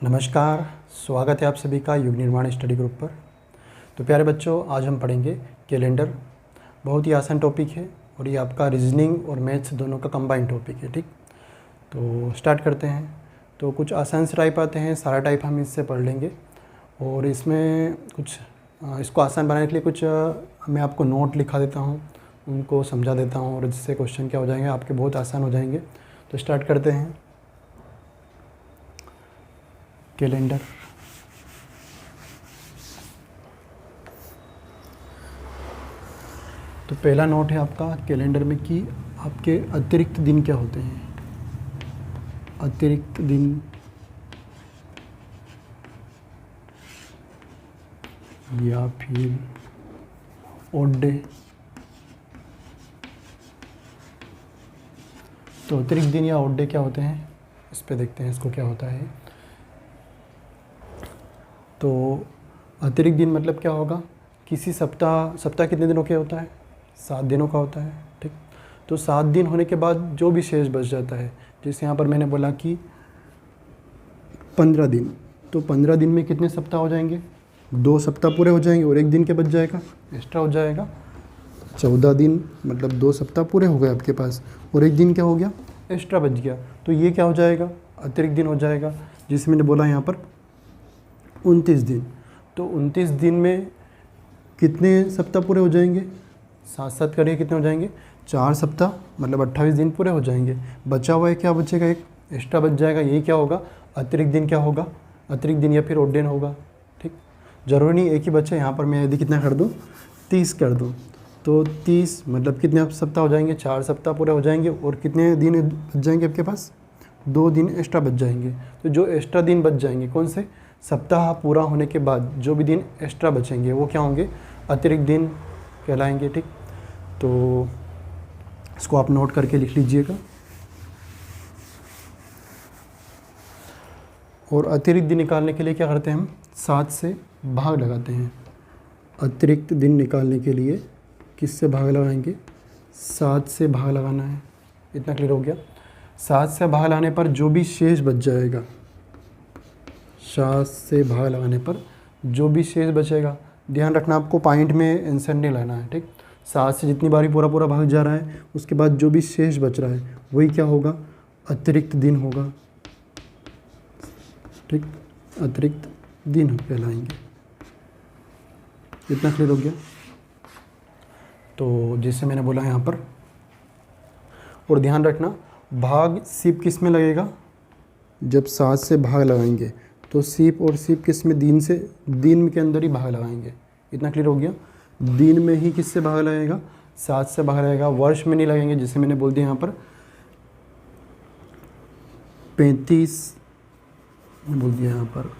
नमस्कार, स्वागत है आप सभी का युग निर्माण स्टडी ग्रुप पर। तो प्यारे बच्चों, आज हम पढ़ेंगे कैलेंडर। बहुत ही आसान टॉपिक है और ये आपका रीजनिंग और मैथ्स दोनों का कंबाइंड टॉपिक है। ठीक, तो स्टार्ट करते हैं। तो कुछ आसान से टाइप आते हैं, सारा टाइप हम इससे पढ़ लेंगे और इसमें कुछ इसको आसान बनाने के लिए कुछ मैं आपको नोट लिखा देता हूँ, उनको समझा देता हूँ और जिससे क्वेश्चन क्या हो जाएंगे आपके बहुत आसान हो जाएंगे। तो स्टार्ट करते हैं। कैलेंडर, तो पहला नोट है आपका कैलेंडर में कि आपके अतिरिक्त दिन क्या होते हैं। अतिरिक्त दिन या फिर ऑड डे। तो अतिरिक्त दिन या ऑड डे क्या होते हैं, इस पे देखते हैं इसको क्या होता है। तो अतिरिक्त दिन मतलब क्या होगा, किसी सप्ताह कितने दिनों के होता है, 7 दिनों का होता है। ठीक, तो 7 दिन होने के बाद जो भी शेष बच जाता है, जैसे यहाँ पर मैंने बोला कि 15 दिन, तो 15 दिन में कितने सप्ताह हो जाएंगे, 2 सप्ताह पूरे हो जाएंगे और 1 दिन के बच जाएगा, एक्स्ट्रा हो जाएगा। 14 दिन मतलब 2 सप्ताह पूरे हो गए आपके पास और 1 दिन क्या हो गया, एक्स्ट्रा बच गया। तो ये क्या हो जाएगा, अतिरिक्त दिन हो जाएगा। जिसे मैंने बोला यहाँ पर 29 दिन, तो 29 दिन में कितने सप्ताह पूरे हो जाएंगे, 7 करिए कितने हो जाएंगे, 4 सप्ताह मतलब 28 दिन पूरे हो जाएंगे। बचा हुआ है क्या बचेगा, एक एक्स्ट्रा बच जाएगा। यही क्या होगा, अतिरिक्त दिन क्या होगा, अतिरिक्त दिन या फिर ऑड डे होगा। ठीक, जरूरी नहीं एक ही बच्चा, यहाँ पर मैं यदि कितना कर दूँ, 30 कर दूँ, तो 30 मतलब कितने सप्ताह हो जाएंगे, 4 सप्ताह पूरे हो जाएंगे और कितने दिन बच जाएंगे आपके पास, 2 दिन एक्स्ट्रा बच जाएंगे। तो जो एक्स्ट्रा दिन बच जाएंगे, कौन से, सप्ताह पूरा होने के बाद जो भी दिन एक्स्ट्रा बचेंगे वो क्या होंगे, अतिरिक्त दिन कहलाएंगे। ठीक, तो इसको आप नोट करके लिख लीजिएगा। और अतिरिक्त दिन निकालने के लिए क्या करते हैं हम, 7 से भाग लगाते हैं। अतिरिक्त दिन निकालने के लिए किससे भाग लगाएंगे, 7 से भाग लगाना है। इतना क्लियर हो गया। 7 से भाग लगाने पर जो भी शेष बच जाएगा, 7 से भाग लगाने पर जो भी शेष बचेगा, ध्यान रखना आपको पॉइंट में आंसर नहीं लाना है। ठीक, 7 से जितनी बारी पूरा भाग जा रहा है उसके बाद जो भी शेष बच रहा है वही क्या होगा, अतिरिक्त दिन होगा। ठीक, अतिरिक्त दिन कहलाएंगे। इतना क्लियर हो गया। तो जैसे मैंने बोला यहाँ पर, और ध्यान रखना भाग सिर्फ किस में लगेगा, जब 7 से भाग लगाएंगे तो सिर्फ और सिर्फ किस में, दिन के अंदर ही भाग लगाएंगे। इतना क्लियर हो गया। दिन में ही किससे भाग लगेगा, 7 से भाग लगेगा, वर्ष में नहीं लगेंगे। जैसे मैंने बोल दिया यहाँ पर 35 बोल दिया, यहाँ पर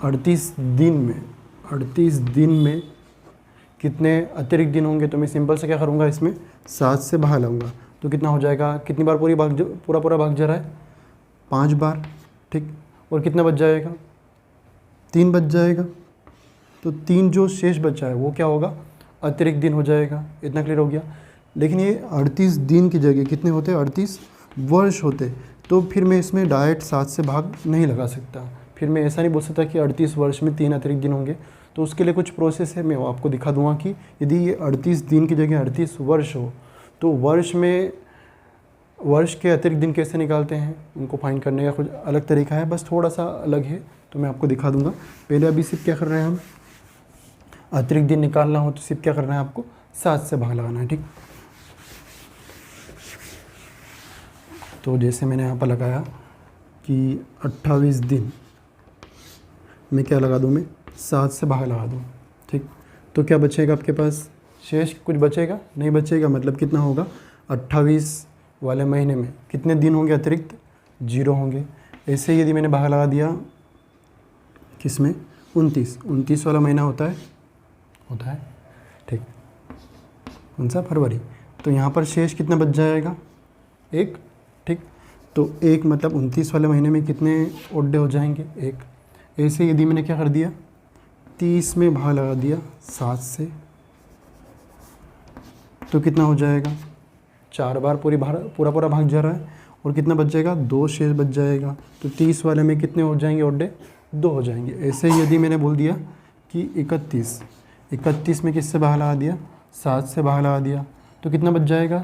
38 दिन में कितने अतिरिक्त दिन होंगे। तो मैं सिंपल से क्या करूँगा, इसमें 7 से भाग लगाऊंगा तो कितना हो जाएगा, कितनी बार पूरा भाग जा रहा है, 5 बार। ठीक, और कितना बच जाएगा, 3 बच जाएगा। तो 3 जो शेष बचा है वो क्या होगा, अतिरिक्त दिन हो जाएगा। इतना क्लियर हो गया। लेकिन ये 38 दिन की जगह कितने होते, 38 वर्ष होते, तो फिर मैं इसमें डायरेक्ट 7 से भाग नहीं लगा सकता। फिर मैं ऐसा नहीं बोल सकता कि 38 वर्ष में 3 अतिरिक्त दिन होंगे। तो उसके लिए कुछ प्रोसेस है, मैं वो आपको दिखा दूंगा कि यदि ये 38 दिन की जगह 38 वर्ष हो तो वर्ष के अतिरिक्त दिन कैसे निकालते हैं, उनको फाइंड करने का कुछ अलग तरीका है, बस थोड़ा सा अलग है, तो मैं आपको दिखा दूंगा। पहले अभी सिर्फ क्या कर रहे हैं हम, अतिरिक्त दिन निकालना हो तो सिर्फ क्या करना है आपको, 7 से भाग लगाना है। ठीक, तो जैसे मैंने यहाँ पर लगाया कि 28 दिन में क्या लगा दूँ, मैं 7 से भाग लगा दूँ। ठीक, तो क्या बचेगा आपके पास, शेष कुछ बचेगा नहीं, बचेगा मतलब कितना होगा, 28 वाले महीने में कितने दिन होंगे अतिरिक्त, 0 होंगे। ऐसे ही यदि मैंने भाग लगा दिया किसमें, 29 वाला महीना होता है। ठीक, कौन सा, फरवरी। तो यहाँ पर शेष कितना बच जाएगा, 1। ठीक, तो 1 मतलब 29 वाले महीने में कितने ऑड डे हो जाएंगे, 1। ऐसे यदि मैंने क्या कर दिया, 30 में भाग लगा दिया 7 से, तो कितना हो जाएगा, 4 बार पूरा भाग जा रहा है और कितना बच जाएगा, 2 शेष बच जाएगा। तो 30 वाले में कितने हो जाएंगे ओड्डे, 2 हो जाएंगे। ऐसे ही यदि मैंने बोल दिया कि 31 में किससे भाग लगा दिया, 7 से भाग लगा दिया, तो कितना बच जाएगा,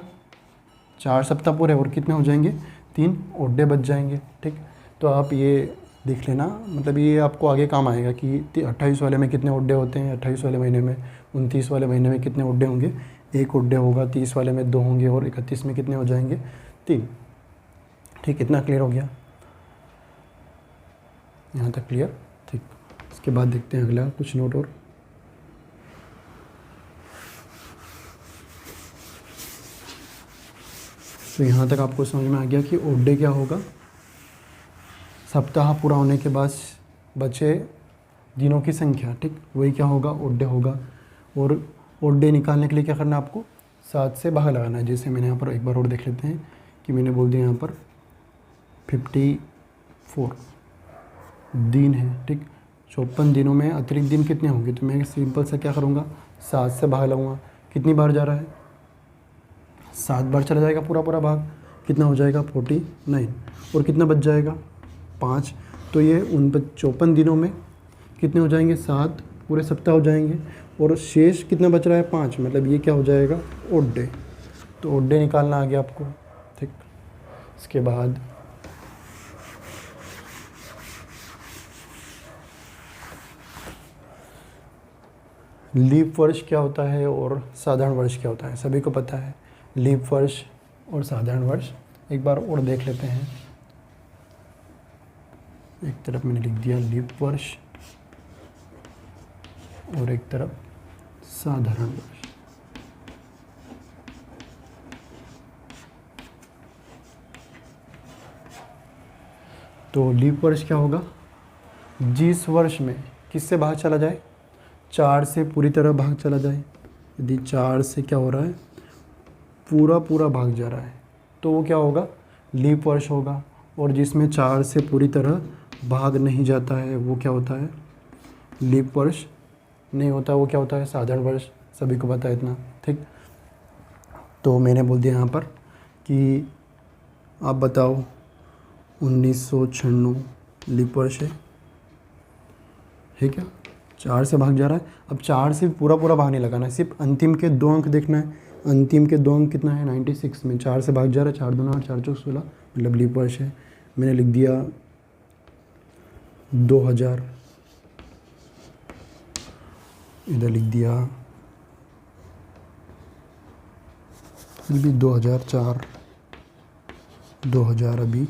4 सप्ताह पूरे और कितने हो जाएंगे, 3 ओड्डे बच जाएंगे। ठीक, तो आप ये देख लेना, मतलब ये आपको आगे काम आएगा कि 28 वाले में कितने ओड्डे होते हैं, 28 वाले महीने में, 29 वाले महीने में कितने ओड्डे होंगे, 1 ओड्डे होगा, 30 वाले में 2 होंगे और 31 में कितने हो जाएंगे, 3। ठीक, इतना क्लियर हो गया, यहाँ तक क्लियर। ठीक, इसके बाद देखते हैं अगला कुछ नोट और। तो यहाँ तक आपको समझ में आ गया कि ओड्डे क्या होगा, सप्ताह पूरा होने के बाद बचे दिनों की संख्या। ठीक, वही क्या होगा, ओड्डे होगा। और ओड्डे निकालने के लिए क्या करना है आपको, 7 से भाग लगाना है। जैसे मैंने यहाँ पर एक बार और देख लेते हैं कि मैंने बोल दिया यहाँ पर 54 दिन है। ठीक, 54 दिनों में अतिरिक्त दिन कितने होंगे, तो मैं सिंपल से क्या करूँगा, 7 से भाग लगाऊंगा। कितनी बार जा रहा है, 7 बार चला जाएगा पूरा भाग, कितना हो जाएगा, 49। और कितना बच जाएगा, 5। तो ये 54 दिनों में कितने हो जाएंगे, 7 पूरे सप्ताह हो जाएंगे। और शेष कितना बच रहा है, 5, मतलब ये क्या हो जाएगा, ओड्डे। तो ओड्डे निकालना आ गया आपको। ठीक, इसके बाद लीप वर्ष क्या होता है और साधारण वर्ष क्या होता है, सभी को पता है। लीप वर्ष और साधारण वर्ष एक बार और देख लेते हैं। एक तरफ मैंने लिख दिया लीप वर्ष और एक तरफ साधारण वर्ष। तो लीप वर्ष क्या होगा, जिस वर्ष में किससे भाग चला जाए, 4 से पूरी तरह भाग चला जाए। यदि 4 से क्या हो रहा है, पूरा भाग जा रहा है, तो वो क्या होगा, लीप वर्ष होगा। और जिसमें 4 से पूरी तरह भाग नहीं जाता है वो क्या होता है, लीप वर्ष नहीं होता, वो क्या होता है, साधारण वर्ष। सभी को पता है इतना। ठीक, तो मैंने बोल दिया यहाँ पर कि आप बताओ 1996 लीप वर्ष है क्या, 4 से भाग जा रहा है। अब 4 से पूरा भाग नहीं लगाना है, सिर्फ अंतिम के 2 अंक देखना है। अंतिम के 2 अंक कितना है, 96 में 4 से भाग जा रहा है, 4 दूना 8, 4 चौक 16, मतलब लीप वर्ष है। मैंने लिख दिया 2000, इधर लिख दिया फिर भी 2004, 2000 अभी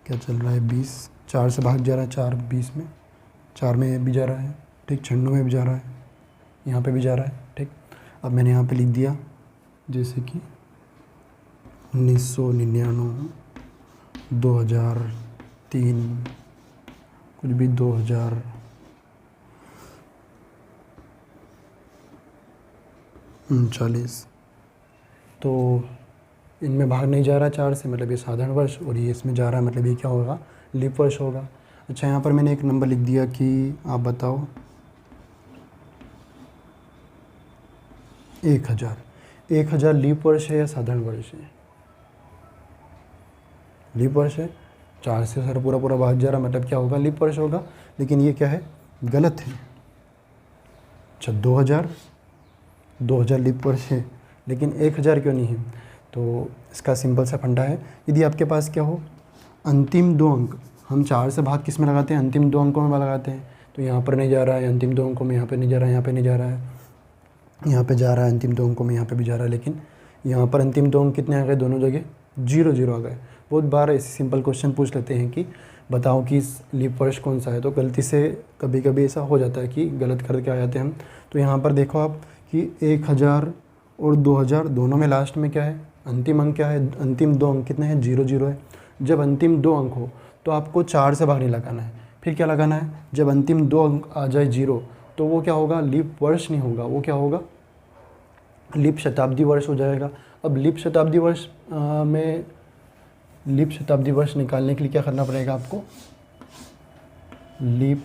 क्या चल रहा है, 20, 4 से भाग जा रहा है, 4 20 में, 4 में भी जा रहा है। ठीक, 96 में भी जा रहा है, यहाँ पे भी जा रहा है। ठीक, अब मैंने यहाँ पे लिख दिया जैसे कि 1999, 2003, कुछ भी 2039। तो इनमें भाग नहीं जा रहा 4 से, मतलब ये साधारण वर्ष, और ये इसमें जा रहा है, मतलब ये क्या होगा, लीप वर्ष होगा। अच्छा, यहाँ पर मैंने एक नंबर लिख दिया कि आप बताओ 1000 लीप वर्ष है या साधारण वर्ष है, लीप वर्ष है। 4 से सर पूरा भाग जा रहा, मतलब क्या होगा, लीप वर्ष होगा। लेकिन ये क्या है, गलत है। अच्छा, 2000 लीप वर्ष है, लेकिन 1000 क्यों नहीं है, तो इसका सिंपल सा फंडा है। यदि आपके पास क्या हो, अंतिम 2 अंक, हम 4 से भाग किस में लगाते हैं, अंतिम 2 अंकों में लगाते हैं। तो यहाँ पर नहीं जा रहा है अंतिम 2 अंकों में, यहाँ पे नहीं जा रहा है, यहाँ पे नहीं जा रहा है, यहाँ पे जा रहा है अंतिम 2 अंकों में, यहाँ पे भी जा रहा है। लेकिन यहाँ पर अंतिम 2 अंक कितने आ गए, दोनों जगह 0 आ गए। बहुत बार ऐसे सिंपल क्वेश्चन पूछ लेते हैं कि बताओ कि लीप वर्ष कौन सा है, तो गलती से कभी कभी ऐसा हो जाता है कि गलत करके आ जाते हैं हम। तो यहाँ पर देखो आप कि 1000 और 2000 दोनों में लास्ट में क्या है, अंतिम अंक क्या है, अंतिम 2 अंक कितने हैं, 0 है। जब अंतिम 2 अंक हो तो आपको 4 से भाग नहीं लगाना है, फिर क्या लगाना है, जब अंतिम 2 अंक आ जाए 0, तो वो क्या होगा, लीप वर्ष नहीं होगा, वो क्या होगा, लीप शताब्दी वर्ष हो जाएगा। अब लीप शताब्दी वर्ष में लीप शताब्दी वर्ष निकालने के लिए क्या करना पड़ेगा आपको, लीप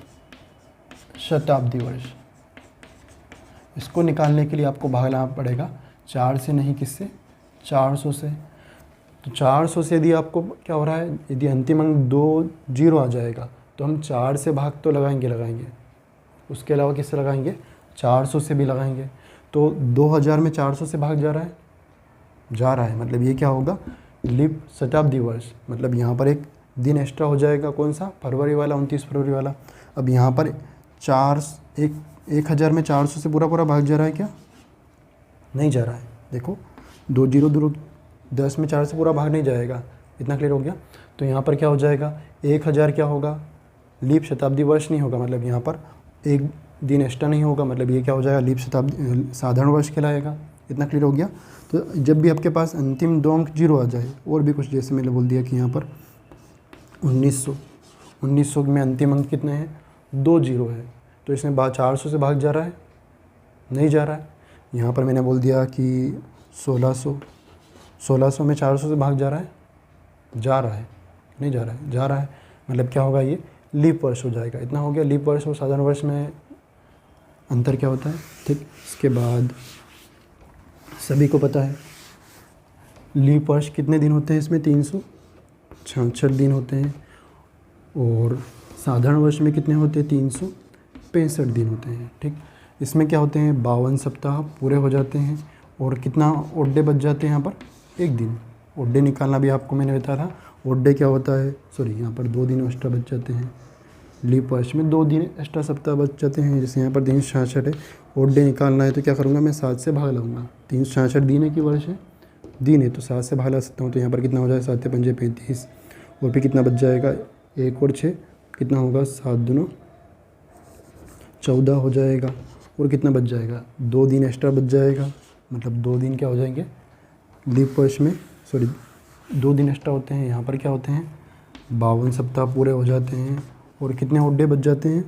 शताब्दी वर्ष, इसको निकालने के लिए आपको भाग लाना पड़ेगा 4 से, नहीं किससे, 400 से। तो 400 से यदि आपको क्या हो रहा है, यदि अंतिम अंक 2 जीरो आ जाएगा तो हम 4 से भाग तो लगाएंगे, उसके अलावा किससे लगाएंगे, 400 से भी लगाएंगे। तो 2000 में 400 से भाग जा रहा है, मतलब ये क्या होगा, लीप शताब्दी वर्ष, मतलब यहाँ पर एक दिन एक्स्ट्रा हो जाएगा। कौन सा, फरवरी वाला, 29 फरवरी वाला। अब यहाँ पर 1000 में 400 से पूरा भाग जा रहा है क्या, नहीं जा रहा है। देखो 2 जीरो 10 में 4 से पूरा भाग नहीं जाएगा। इतना क्लियर हो गया। तो यहाँ पर क्या हो जाएगा, 1000 क्या होगा, लीप शताब्दी वर्ष नहीं होगा, मतलब यहाँ पर एक दिन एक्स्ट्रा नहीं होगा, मतलब ये क्या हो जाएगा, लीप शताब्दी साधारण वर्ष कहलाएगा। इतना क्लियर हो गया। तो जब भी आपके पास अंतिम 2 अंक जीरो आ जाए, और भी कुछ जैसे मैंने बोल दिया कि यहाँ पर 1900 में अंतिम अंक कितने हैं, 2 जीरो है, तो इसमें 400 से भाग जा रहा है, नहीं जा रहा है। यहाँ पर मैंने बोल दिया कि 1600 में 400 से भाग जा रहा है, नहीं जा रहा है, मतलब क्या होगा, ये लीप वर्ष हो जाएगा। इतना हो गया। लीप वर्ष और साधारण वर्ष में अंतर क्या होता है, ठीक। इसके बाद सभी को पता है लीप वर्ष कितने दिन होते हैं, इसमें 366 दिन होते हैं, और साधारण वर्ष में कितने होते हैं, 365 दिन होते हैं, ठीक। इसमें क्या होते हैं, 52 सप्ताह पूरे हो जाते हैं, और कितना ओड डे बच जाते हैं, यहाँ पर 1 दिन। ओड डे निकालना भी आपको मैंने बताया था। ओड डे क्या होता है, सॉरी, यहाँ पर 2 दिन एक्स्ट्रा बच जाते हैं। लीप वर्ष में 2 दिन एक्स्ट्रा सप्ताह बच जाते हैं। जैसे यहाँ पर 366 है, ओड डे निकालना है तो क्या करूँगा, मैं 7 से भाग लाऊंगा। 366 दिन है कि वर्ष है, दिन है, तो 7 से भाग ला सकता हूँ। तो यहाँ पर कितना हो जाएगा, 7 पंजे 35, और फिर कितना बच जाएगा, 1 और 6 कितना होगा, 7 दूना 14 हो जाएगा। और कितना बच जाएगा, 2 दिन एक्स्ट्रा बच जाएगा, मतलब 2 दिन क्या हो जाएंगे लीप वर्ष में, सॉरी 2 दिन एक्स्ट्रा होते हैं। यहाँ पर क्या होते हैं, 52 सप्ताह पूरे हो जाते हैं, और कितने ओड डे बच जाते हैं,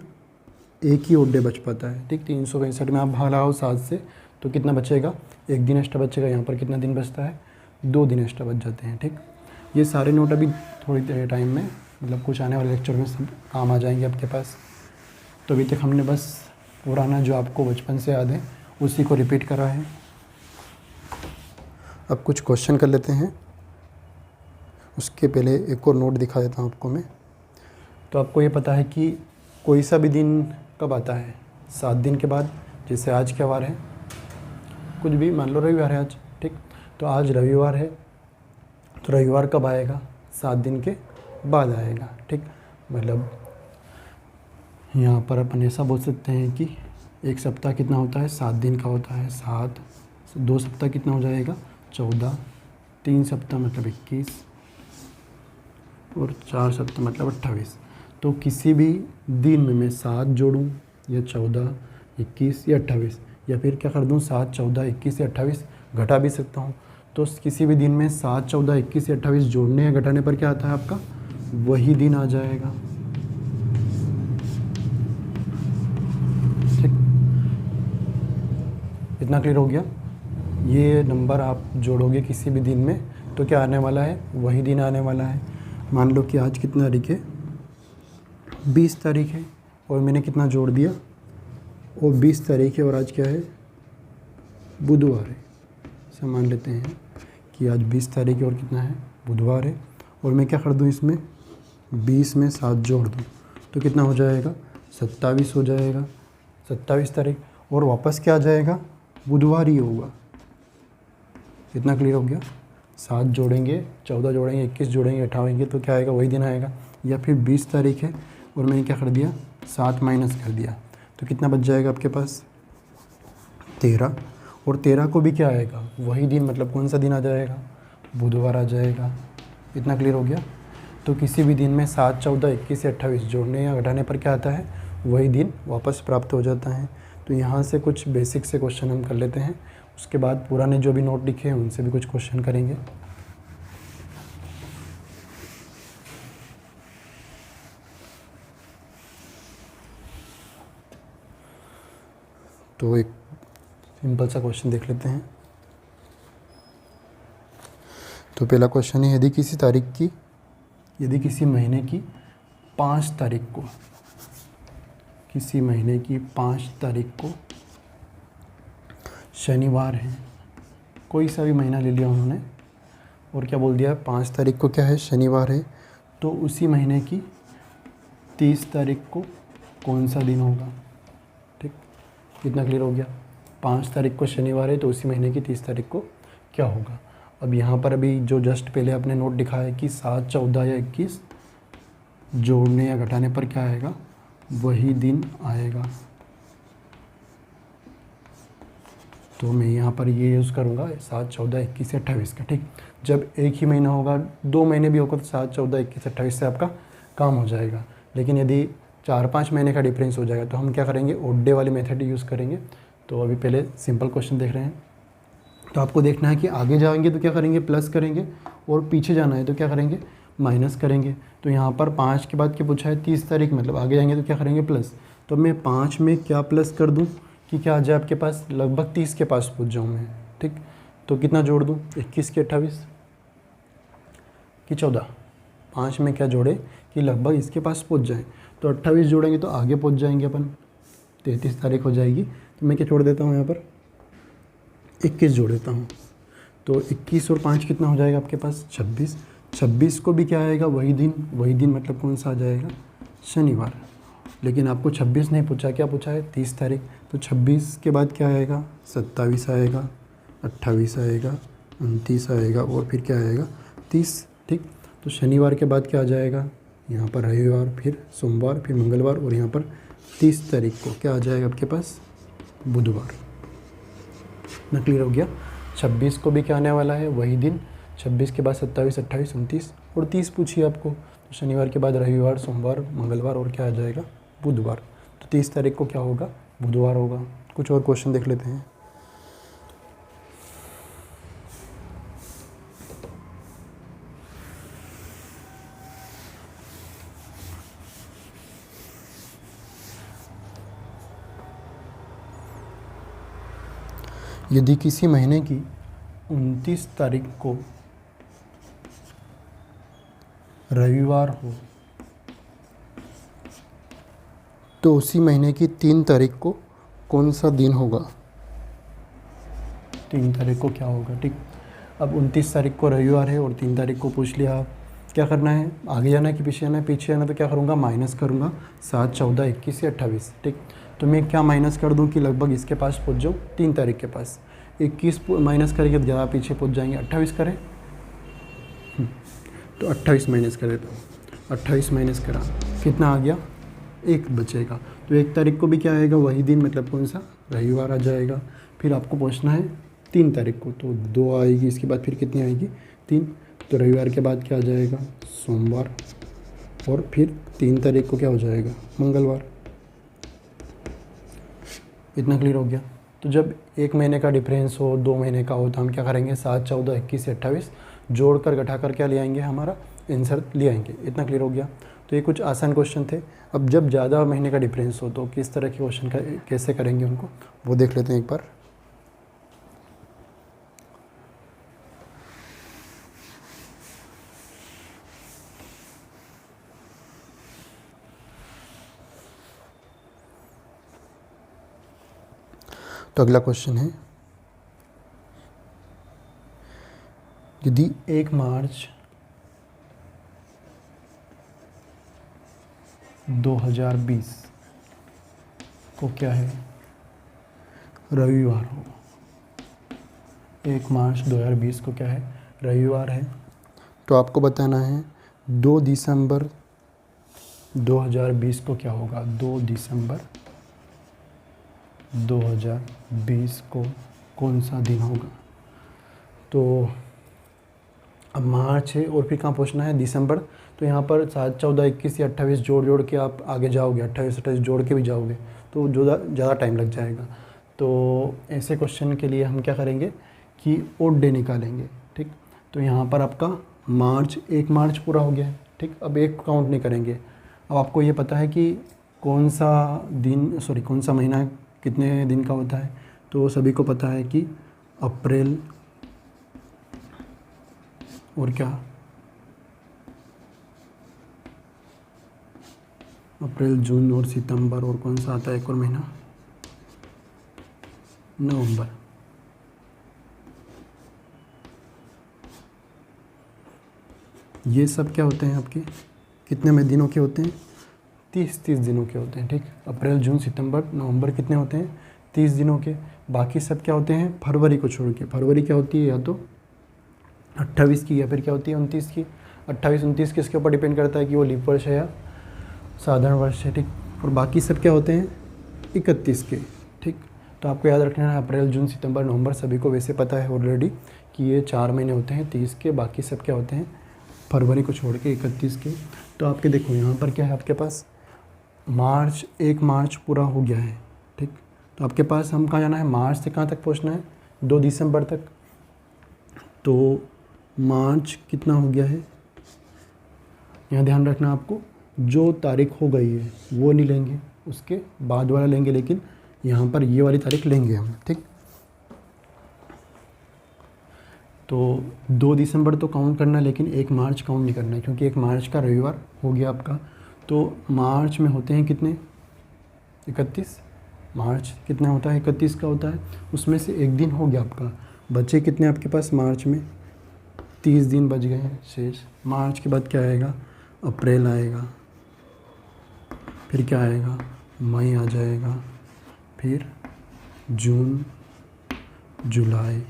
एक ही ओड डे बच पाता है, ठीक। 365 में आप भाग लगाओ 7 से, तो कितना बचेगा, 1 दिन एक्स्ट्रा बचेगा। यहाँ पर कितना दिन बचता है, 2 दिन एक्स्ट्रा बच जाते हैं, ठीक। ये सारे नोट अभी थोड़ी देर टाइम में, मतलब कुछ आने वाले लेक्चर में सब काम आ जाएंगे आपके पास। तो अभी तक हमने बस पुराना जो आपको बचपन से याद है उसी को रिपीट करा है। अब कुछ क्वेश्चन कर लेते हैं, उसके पहले एक और नोट दिखा देता हूँ आपको मैं। तो आपको ये पता है कि कोई सा भी दिन कब आता है, 7 दिन के बाद। जैसे आज क्या वार है, कुछ भी मान लो रविवार है आज, ठीक। तो आज रविवार है, तो रविवार कब आएगा, 7 दिन के बाद आएगा, ठीक। मतलब यहाँ पर अपन ऐसा बोल सकते हैं कि एक सप्ताह कितना होता है, 7 दिन का होता है। 7 2 सप्ताह कितना हो जाएगा, 14, 3 सप्ताह मतलब 21, और 4 सप्ताह मतलब 28। तो किसी भी दिन में मैं 7 जोड़ूँ या 14, 21 या 28, या फिर क्या कर दूँ, 7, 14, 21 या 28 घटा भी सकता हूँ। तो किसी भी दिन में 7, 14, 21 या 28 जोड़ने या घटाने पर क्या आता है आपका, वही दिन आ जाएगा, ठीक। इतना क्लियर हो गया। ये नंबर आप जोड़ोगे किसी भी दिन में तो क्या आने वाला है, वही दिन आने वाला है। मान लो कि आज कितना तारीख है, 20 तारीख है, और मैंने कितना जोड़ दिया, और 20 तारीख है, और आज क्या है, बुधवार है। ऐसा मान लेते हैं कि आज 20 तारीख है और कितना है, बुधवार है, और मैं क्या कर दूँ, इसमें 20 में 7 जोड़ दूँ तो कितना हो जाएगा, 27 हो जाएगा, 27 तारीख, और वापस क्या आ जाएगा, बुधवार ही होगा। इतना क्लियर हो गया। 7 जोड़ेंगे, 14 जोड़ेंगे, 21 जोड़ेंगे, उठाएंगे तो क्या आएगा, वही दिन आएगा। या फिर 20 तारीख है और मैंने क्या कर दिया, 7 माइनस कर दिया, तो कितना बच जाएगा आपके पास, 13, और 13 को भी क्या आएगा, वही दिन, मतलब कौन सा दिन आ जाएगा, बुधवार आ जाएगा। इतना क्लियर हो गया। तो किसी भी दिन में 7, 14, 21 या 28 जोड़ने या घटाने पर क्या आता है, वही दिन वापस प्राप्त हो जाता है। तो यहाँ से कुछ बेसिक से क्वेश्चन हम कर लेते हैं, उसके बाद पुराने जो भी नोट लिखे हैं उनसे भी कुछ क्वेश्चन करेंगे। तो एक सिंपल सा क्वेश्चन देख लेते हैं। तो पहला क्वेश्चन है, यदि किसी महीने की 5 तारीख को, किसी महीने की 5 तारीख को शनिवार है, कोई सा भी महीना ले लिया उन्होंने, और क्या बोल दिया 5 तारीख को क्या है, शनिवार है, तो उसी महीने की 30 तारीख को कौन सा दिन होगा। ठीक, कितना क्लियर हो गया। 5 तारीख को शनिवार है तो उसी महीने की 30 तारीख को क्या होगा। अब यहाँ पर अभी जो जस्ट पहले आपने नोट दिखाया है कि 7, 14 या 21 जोड़ने या घटाने पर क्या आएगा, वही दिन आएगा। तो मैं यहाँ पर ये यूज़ करूँगा 7, 14, 21 से 28 का। ठीक, जब एक ही महीना होगा, 2 महीने भी होगा तो 7, 14, 21, 28 से आपका काम हो जाएगा। लेकिन यदि 4-5 महीने का डिफरेंस हो जाएगा तो हम क्या करेंगे, ओड डे वाली मेथड यूज़ करेंगे। तो अभी पहले सिंपल क्वेश्चन देख रहे हैं। तो आपको देखना है कि आगे जाएंगे तो क्या करेंगे, प्लस करेंगे, और पीछे जाना है तो क्या करेंगे, माइनस करेंगे। तो यहाँ पर 5 के बाद क्या पूछा है, 30 तारीख, मतलब आगे जाएंगे तो क्या करेंगे, प्लस। तो मैं 5 में क्या प्लस कर दूँ कि क्या आ जाए आपके पास, लगभग 30 के पास पहुँच जाऊँ मैं। ठीक, तो कितना जोड़ दूँ, 21 के 28 कि 14, 5 में क्या जोड़े कि लगभग इसके पास पहुँच जाए। तो 28 जोड़ेंगे तो आगे पहुँच जाएंगे अपन, 33 तारीख हो जाएगी। तो मैं क्या छोड़ देता हूँ यहाँ पर, 21 जोड़ देता हूँ। तो 21 और 5 कितना हो जाएगा आपके पास, 26। 26 को भी क्या आएगा, वही दिन मतलब कौन सा आ जाएगा, शनिवार। लेकिन आपको 26 नहीं पूछा, क्या पूछा है, 30 तारीख। तो 26 के बाद क्या आएगा, 27 आएगा, 28 आएगा, 29 आएगा, और फिर क्या आएगा, 30। ठीक, तो शनिवार के बाद क्या आ जाएगा, यहाँ पर रविवार, फिर सोमवार, फिर मंगलवार, और यहाँ पर 30 तारीख को क्या आ जाएगा आपके पास, बुधवार। ना क्लियर हो गया। 26 को भी क्या आने वाला है, वही दिन। 26 के बाद 27, 28, 29 और 30 पूछिए आपको। तो शनिवार के बाद रविवार, सोमवार, मंगलवार, और क्या आ जाएगा, बुधवार। तो 30 तारीख को क्या होगा, बुधवार होगा। कुछ और क्वेश्चन देख लेते हैं। यदि किसी महीने की 29 तारीख को रविवार हो तो उसी महीने की 3 तारीख को कौन सा दिन होगा। 3 तारीख को क्या होगा। ठीक, अब 29 तारीख को रविवार है और 3 तारीख को पूछ लिया। आप क्या करना है, आगे जाना है कि पीछे जाना है, पीछे जाना तो क्या करूँगा, माइनस करूँगा 7, 14, 21 या 28। ठीक, तो मैं क्या माइनस कर दूँ कि लगभग इसके पास पहुँच जाऊँ 3 तारीख के पास। 21 माइनस करेंगे तो ज़्यादा पीछे पहुँच जाएंगे, 28 करें। तो 28 माइनस कर देता हूँ। 28 माइनस करा, कितना आ गया, 1 बचेगा। तो 1 तारीख को भी क्या आएगा, वही दिन, मतलब कौन सा, रविवार आ जाएगा। फिर आपको पहुँचना है 3 तारीख को, तो 2 आएगी, इसके बाद फिर कितनी आएगी, 3। तो रविवार के बाद क्या आ जाएगा, सोमवार, और फिर 3 तारीख को क्या हो जाएगा, मंगलवार। इतना क्लियर हो गया। तो जब 1 महीने का डिफरेंस हो, 2 महीने का हो, तो हम क्या करेंगे, 7, 14, 21, 28 जोड़ कर घटा कर क्या ले आएंगे, हमारा आंसर ले आएंगे। इतना क्लियर हो गया। तो ये कुछ आसान क्वेश्चन थे। अब जब ज़्यादा महीने का डिफरेंस हो तो किस तरह के क्वेश्चन का कैसे करेंगे उनको, वो देख लेते हैं एक बार। तो अगला क्वेश्चन है, यदि 1 मार्च 2020 को क्या है, रविवार हो। 1 मार्च 2020 को क्या है, रविवार है। तो आपको बताना है 2 दिसंबर 2020 को क्या होगा। 2 दिसंबर 2020 को कौन सा दिन होगा। तो अब मार्च है और फिर कहाँ पहुँचना है, दिसंबर। तो यहाँ पर 7, 14, 21 या 28 जोड़ के आप आगे जाओगे, 28, 28 जोड़ के भी जाओगे तो ज़्यादा टाइम लग जाएगा। तो ऐसे क्वेश्चन के लिए हम क्या करेंगे कि ओड डे निकालेंगे। ठीक, तो यहाँ पर आपका मार्च, 1 मार्च पूरा हो गया है। ठीक, अब एक काउंट नहीं करेंगे। अब आपको ये पता है कि कौन सा महीना कितने दिन का होता है। तो सभी को पता है कि अप्रैल और क्या, अप्रैल, जून और सितंबर, और कौन सा आता है एक और महीना, नवंबर। ये सब क्या होते हैं आपके, कितने में दिनों के होते हैं, 30 दिनों के होते हैं। ठीक, अप्रैल जून सितंबर नवंबर कितने होते हैं, 30 दिनों के। बाकी सब क्या होते हैं, फरवरी को छोड़ के। फरवरी क्या होती है, या तो 28 की या फिर क्या होती है 29 की। 28 29 किसके ऊपर डिपेंड करता है कि वो लीप वर्ष है या साधारण वर्ष है। ठीक, और बाकी सब क्या होते हैं 31 के। ठीक, तो आपको याद रखना है अप्रैल जून सितंबर नवंबर सभी को वैसे पता है ऑलरेडी कि ये 4 महीने होते हैं 30 के। बाकी सब क्या होते हैं फरवरी को छोड़ के 31 के। तो आपके देखो यहाँ पर क्या है, आपके पास मार्च 1 मार्च पूरा हो गया है। ठीक, तो आपके पास हम कहाँ जाना है, मार्च से कहाँ तक पहुँचना है, 2 दिसंबर तक। तो मार्च कितना हो गया है, यहाँ ध्यान रखना आपको, जो तारीख हो गई है वो नहीं लेंगे, उसके बाद वाला लेंगे, लेकिन यहाँ पर ये वाली तारीख लेंगे हम। ठीक, तो 2 दिसंबर तो काउंट करना, लेकिन 1 मार्च काउंट नहीं करना है, क्योंकि 1 मार्च का रविवार हो गया आपका। तो मार्च में होते हैं कितने, 31। मार्च कितना होता है, 31 का होता है। उसमें से एक दिन हो गया आपका, बचे कितने आपके पास मार्च में, 30 दिन बच गए हैं शेष। मार्च के बाद क्या आएगा, अप्रैल आएगा, फिर क्या आएगा, मई आ जाएगा, फिर जून, जुलाई,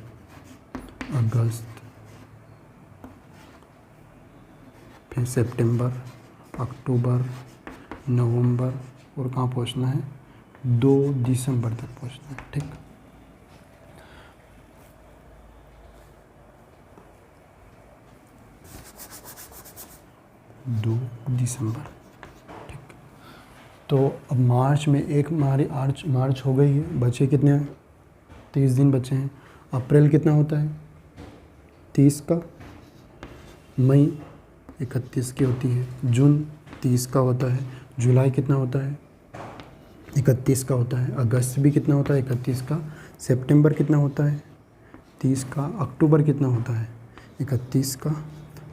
अगस्त, फिर सितंबर, अक्टूबर, नवंबर, और कहाँ पहुँचना है, 2 दिसंबर तक पहुँचना है। ठीक, दो दिसंबर। ठीक, तो अब मार्च में एक मार्च हो गई है, बचे कितने हैं, 30 दिन बचे हैं। अप्रैल कितना होता है, 30 का। मई 31 की होती है। जून 30 का होता है। जुलाई कितना होता है, 31 का होता है। अगस्त भी कितना होता है, 31 का। सितंबर कितना होता है, 30 का। अक्टूबर कितना होता है, 31 का।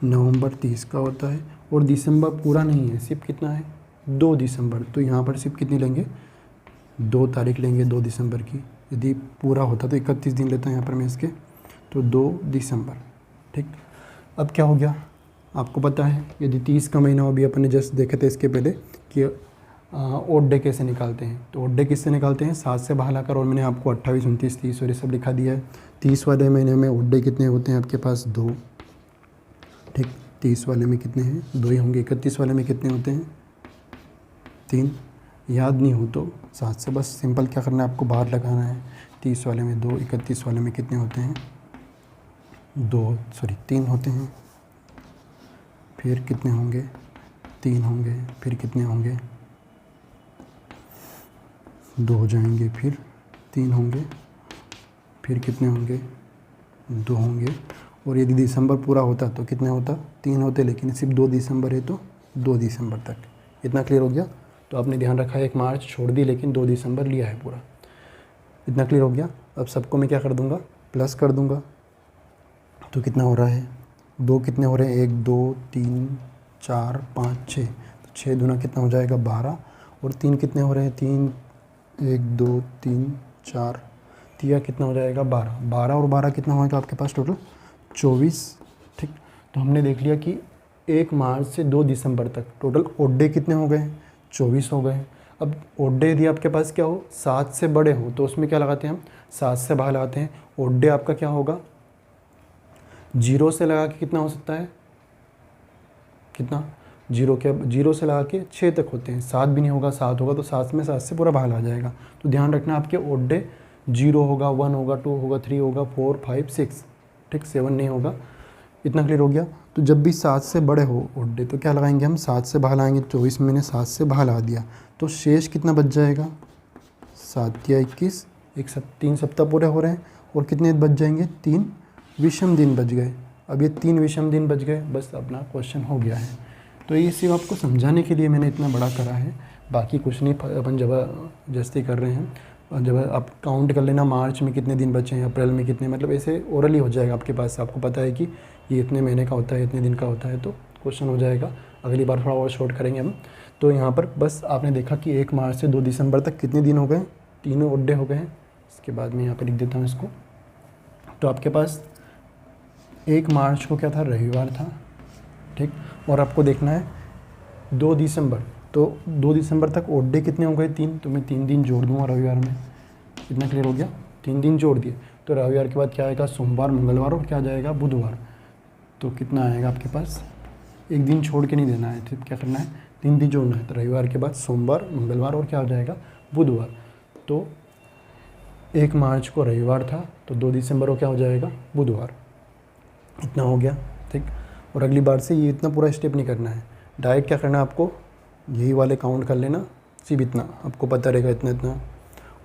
नवंबर 30 का होता है। और दिसंबर पूरा नहीं है, सिर्फ कितना है, 2 दिसंबर। तो यहाँ पर सिर्फ कितनी लेंगे, 2 तारीख लेंगे 2 दिसंबर की। यदि पूरा होता तो 31 दिन लेता है यहाँ पर मैं इसके, तो 2 दिसंबर। ठीक, अब क्या हो गया, आपको पता है यदि 30 का महीना हो, अभी अपने जस्ट देखे थे इसके पहले कि ओड डे कैसे निकालते हैं। तो ओड डे किससे निकालते हैं, 7 से बाहर लाकर। और मैंने आपको 28 29 30 और ये सब लिखा दिया है। 30 वाले महीने में ओड डे कितने होते हैं आपके पास, 2। ठीक, 30 वाले में कितने हैं, 2 ही होंगे। 31 वाले में कितने होते हैं, 3। याद नहीं हो तो 7 से बस सिंपल क्या करना है, आपको बाहर लगाना है। 30 वाले में 2, 31 वाले में कितने होते हैं, 3 होते हैं। फिर कितने होंगे, 3 होंगे। फिर कितने होंगे, 2 हो जाएंगे। फिर 3 होंगे। फिर कितने होंगे, 2 होंगे। और यदि दिसंबर पूरा होता तो कितने होता, 3 होते, लेकिन सिर्फ 2 दिसंबर है तो 2 दिसंबर तक। इतना क्लियर हो गया। तो आपने ध्यान रखा है 1 मार्च छोड़ दी, लेकिन 2 दिसंबर लिया है पूरा। इतना क्लियर हो गया। अब सबको मैं क्या कर दूंगा, प्लस कर दूंगा। तो कितना हो रहा है, 2 कितने हो रहे हैं, 1 2 3 4 5 6। तो 6 दूना कितना हो जाएगा, 12। और 3 कितने हो रहे हैं, 3 1 2 3 4, तिया कितना हो जाएगा, 12। 12 और 12 कितना होगा आपके पास, टोटल 24। ठीक, तो हमने देख लिया कि 1 मार्च से 2 दिसंबर तक टोटल ओड डे कितने हो गए, 24 हो गए। अब ओड डे यदि आपके पास क्या हो, 7 से बड़े हो, तो उसमें क्या लगाते हैं हम, 7 से बाहर लगाते हैं। ओड डे आपका क्या होगा, 0 से लगा के कितना हो सकता है, कितना, 0 से लगा के 6 तक होते हैं। 7 भी नहीं होगा, 7 होगा तो 7 से पूरा बाहर आ जाएगा। तो ध्यान रखना आपके ओड डे 0 होगा, 1 होगा, 2 होगा, 3 होगा, 4 5 6। ठीक, 7 नहीं होगा। इतना क्लियर हो गया। तो जब भी 7 से बड़े हो ओड डे तो क्या लगाएंगे हम, 7 से बाहर लाएंगे। 24 में मैंने 7 से बाहर लगा दिया, तो शेष कितना बच जाएगा, 7 या 21। 3 सप्ताह पूरे हो रहे हैं। और कितने बच जाएंगे, 3 विषम दिन बच गए। अब ये 3 विषम दिन बच गए, बस अपना क्वेश्चन हो गया है। तो ये सिर्फ आपको समझाने के लिए मैंने इतना बड़ा करा है, बाकी कुछ नहीं, अपन ज़बरदस्ती कर रहे हैं। और जब आप काउंट कर लेना मार्च में कितने दिन बचे हैं, अप्रैल में कितने, मतलब ऐसे ओरली हो जाएगा आपके पास। आपको पता है कि ये इतने महीने का होता है, इतने दिन का होता है, तो क्वेश्चन हो जाएगा। अगली बार थोड़ा और शॉर्ट करेंगे हम। तो यहाँ पर बस आपने देखा कि 1 मार्च से 2 दिसंबर तक कितने दिन हो गए, 3 ओड डे हो गए हैं। इसके बाद मैं यहाँ पर लिख देता हूँ इसको। तो आपके पास 1 मार्च को क्या था, रविवार था। ठीक। और आपको देखना है 2 दिसंबर, तो 2 दिसंबर तक ओड डे कितने हो गए 3, तो मैं 3 दिन जोड़ दूंगा रविवार में। कितना क्लियर हो गया, 3 दिन जोड़ दिए, तो रविवार के बाद क्या आएगा, सोमवार, मंगलवार और क्या आ जाएगा, बुधवार। तो कितना आएगा आपके पास, एक दिन छोड़ के नहीं देना है, तो क्या करना है, 3 दिन जोड़ना है। तो रविवार के बाद सोमवार, मंगलवार और क्या हो जाएगा, बुधवार। तो 1 मार्च को रविवार था, तो 2 दिसंबर को क्या हो जाएगा, बुधवार। इतना हो गया, ठीक। और अगली बार से ये इतना पूरा स्टेप नहीं करना है, डायरेक्ट क्या करना है आपको, यही वाले काउंट कर लेना, सिर्फ इतना आपको पता रहेगा, इतना इतना।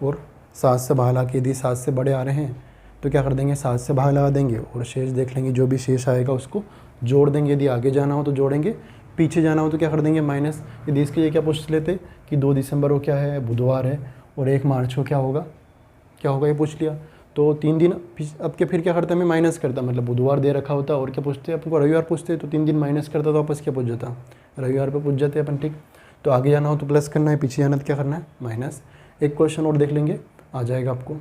और 7 से भाग लगा के, यदि 7 से बड़े आ रहे हैं तो क्या कर देंगे, 7 से भाग लगा देंगे और शेष देख लेंगे, जो भी शेष आएगा उसको जोड़ देंगे। यदि आगे जाना हो तो जोड़ेंगे, पीछे जाना हो तो क्या कर देंगे, माइनस। यदि इसके लिए क्या पूछ लेते कि 2 दिसंबर को क्या है, बुधवार है, और 1 मार्च को क्या होगा, ये पूछ लिया, तो 3 दिन अब के फिर क्या करता मैं माइनस करता, मतलब बुधवार दे रखा होता और क्या पूछते अपन को, रविवार पूछते, तो 3 दिन माइनस करता तो वापस क्या पूछ जाता, रविवार पे पूछ जाते अपन, ठीक। तो आगे जाना हो तो प्लस करना है, पीछे जाना तो क्या करना है, माइनस। एक क्वेश्चन और देख लेंगे, आ जाएगा आपको।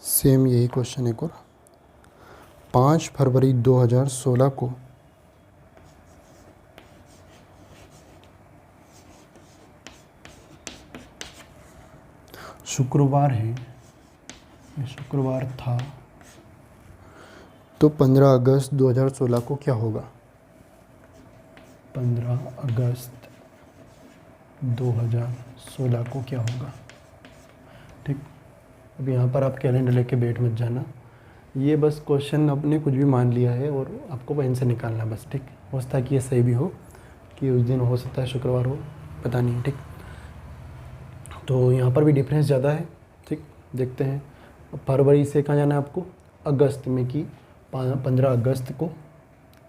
सेम यही क्वेश्चन एक और, 5 फरवरी 2016 को शुक्रवार है, ये शुक्रवार था, तो 15 अगस्त 2016 को क्या होगा, 15 अगस्त 2016 को क्या होगा, ठीक। अब यहाँ पर आप कैलेंडर लेके बैठ मत जाना, ये बस क्वेश्चन आपने कुछ भी मान लिया है और आपको वहीं से निकालना बस, ठीक। हो सकता है कि ये सही भी हो, कि उस दिन हो सकता है शुक्रवार हो, पता नहीं, ठीक। तो यहाँ पर भी डिफरेंस ज़्यादा है, ठीक। देखते हैं, अब फरवरी से कहाँ जाना है आपको, अगस्त में, कि 15 अगस्त को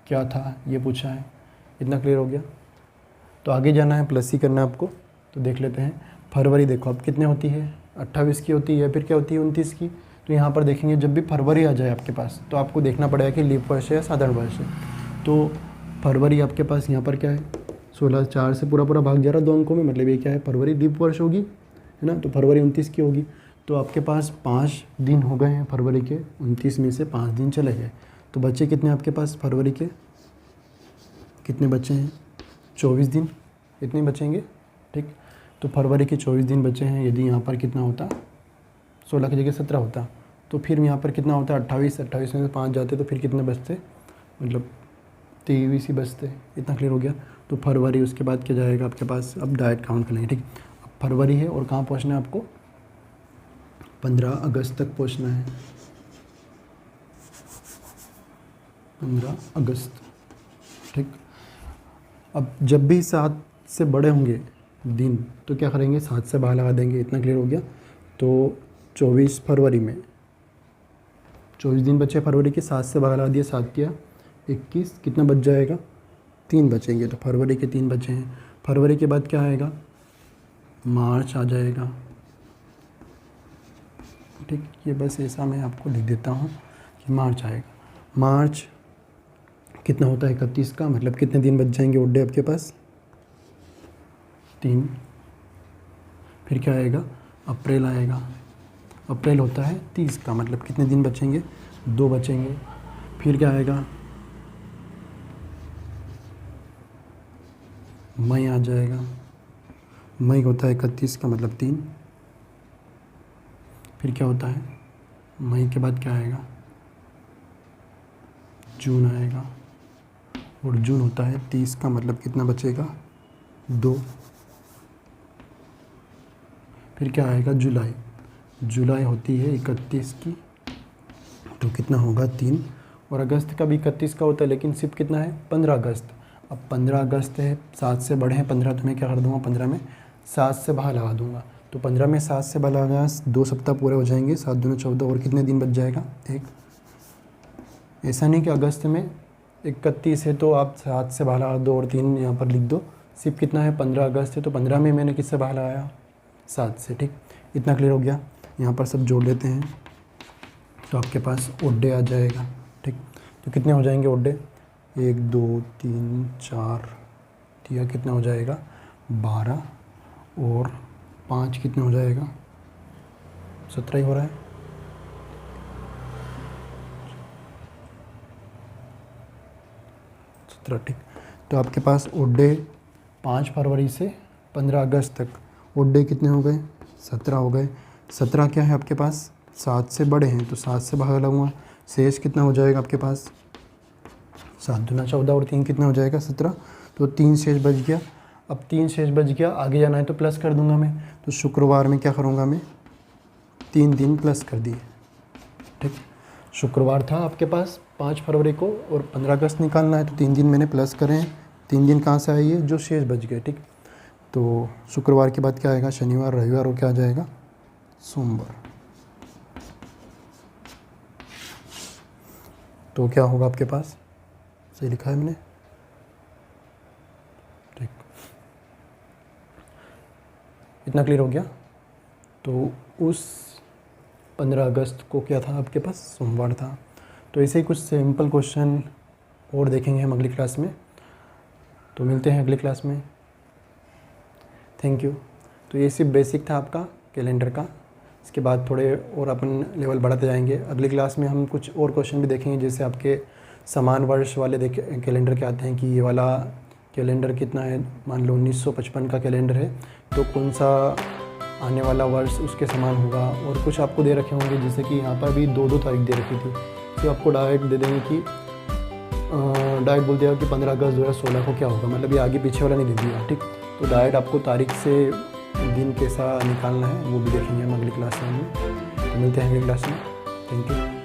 क्या था ये पूछा है, इतना क्लियर हो गया। तो आगे जाना है, प्लस ही करना है आपको। तो देख लेते हैं, फरवरी देखो अब कितने होती है, 28 की होती है, फिर क्या होती है 29 की। तो यहाँ पर देखेंगे जब भी फरवरी आ जाए आपके पास, तो आपको देखना पड़ेगा कि लीप वर्ष है या साधारण वर्ष है। तो फरवरी आपके पास यहाँ पर क्या है, 16, 4 से पूरा पूरा भाग जा रहा 2 अंकों में, मतलब ये क्या है, फरवरी लीप वर्ष होगी, है ना। तो फरवरी 29 की होगी, तो आपके पास 5 दिन हो गए हैं फरवरी के, 29 में से 5 दिन चले गए, तो बच्चे कितने आपके पास फरवरी के, कितने बच्चे हैं, 24 दिन, इतने बचेंगे, ठीक। तो फरवरी के 24 दिन बचे हैं। यदि यहाँ पर कितना होता, 16 की जगह 17 होता, तो फिर यहाँ पर कितना होता, 28, 28 में से 5 जाते तो फिर कितने बचते, मतलब 23 ही बचते, इतना क्लियर हो गया। तो फरवरी, उसके बाद क्या जाएगा आपके पास, अब डायरेक्ट काउंट कर लेंगे, ठीक। अब फरवरी है और कहाँ पहुँचना है आपको, 15 अगस्त तक पहुँचना है, 15 अगस्त, ठीक। अब जब भी 7 से बड़े होंगे दिन, तो क्या करेंगे, 7 से भाग लगा देंगे, इतना क्लियर हो गया। तो 24 फरवरी में 24 दिन बचे फरवरी के, 7 से भाग लगा दिया, 7 किया 21, कितना बच जाएगा, 3 बचेंगे। तो फरवरी के 3 बचे हैं। फरवरी के बाद क्या आएगा, मार्च आ जाएगा, ठीक। ये बस ऐसा मैं आपको लिख देता हूँ कि मार्च आएगा। मार्च कितना होता है, 31 का, मतलब कितने दिन बच जाएंगे ओड डे आपके पास, 3। फिर क्या आएगा, अप्रैल आएगा, अप्रैल होता है 30 का, मतलब कितने दिन बचेंगे, 2 बचेंगे। फिर क्या आएगा, मई आ जाएगा, मई होता है 31 का, मतलब 3। फिर क्या होता है, मई के बाद क्या आएगा, जून आएगा, और जून होता है 30 का, मतलब कितना बचेगा, 2। फिर क्या आएगा, जुलाई, जुलाई होती है 31 की, तो कितना होगा, 3। और अगस्त का भी 31 का होता है, लेकिन सिर्फ कितना है, 15 अगस्त। अब 15 अगस्त है, 7 से बड़े हैं 15, तो मैं क्या कर दूँगा, 15 में 7 से भाग लगा दूँगा। तो 15 में 7 से भाग लगा, 2 सप्ताह पूरे हो जाएंगे, 7 दूनी 14, और कितने दिन बच जाएगा, 1। ऐसा नहीं कि अगस्त में 31 है तो आप 7 से भाग लगा दो और 3 यहाँ पर लिख दो, सिर्फ कितना है 15 अगस्त है, तो 15 में मैंने किससे भाग लगाया 7 से। ठीक, इतना क्लियर हो गया। यहाँ पर सब जोड़ लेते हैं तो आपके पास ओडे आ जाएगा। ठीक, तो कितने हो जाएंगे ओडे, 1 2 3 4 दिया, कितना हो जाएगा 12 और 5 कितने हो जाएगा 17 ही हो रहा है। ठीक, तो आपके पास ओडे 5 फरवरी से 15 अगस्त तक ओडे कितने हो गए 17 हो गए। 17 क्या है आपके पास 7 से बड़े हैं, तो 7 से भाग लगूंगा, शेष कितना हो जाएगा आपके पास 7 दूना 14 और 3 कितना हो जाएगा 17, तो 3 शेष बच गया। अब 3 शेष बच गया, आगे जाना है तो प्लस कर दूंगा मैं, तो शुक्रवार में क्या करूँगा मैं 3 दिन प्लस कर दिए। ठीक, शुक्रवार था आपके पास 5 फरवरी को और 15 अगस्त निकालना है, तो 3 दिन मैंने प्लस करे हैं। 3 दिन कहाँ से आए ये जो शेष बच गए। ठीक, तो शुक्रवार के बाद क्या आएगा शनिवार रविवार और क्या आ जाएगा सोमवार। तो क्या होगा आपके पास, सही लिखा है मैंने। ठीक, इतना क्लियर हो गया। तो उस 15 अगस्त को क्या था आपके पास सोमवार था। तो ऐसे ही कुछ सिंपल क्वेश्चन और देखेंगे हम अगली क्लास में। तो मिलते हैं अगली क्लास में, थैंक यू। तो ये सिर्फ बेसिक था आपका कैलेंडर का, इसके बाद थोड़े और अपन लेवल बढ़ाते जाएंगे। अगली क्लास में हम कुछ और क्वेश्चन भी देखेंगे, जैसे आपके समान वर्ष वाले कैलेंडर के आते हैं कि ये वाला कैलेंडर कितना है, मान लो 1955 का कैलेंडर है, तो कौन सा आने वाला वर्ष उसके समान होगा। और कुछ आपको दे रखे होंगे, जैसे कि यहाँ पर भी 2 तारीख दे रखी थी, तो आपको डायरेक्ट दे देंगे कि डायरेक्ट बोल दिया कि 15 अगस्त 2016 को क्या होगा, मतलब ये आगे पीछे वाला नहीं दे दिया। ठीक, तो डायरेक्ट आपको तारीख से दिन कैसा निकालना है वो भी देखेंगे हम अगली क्लास में। तो मिलते हैं अगली क्लास में, थैंक यू।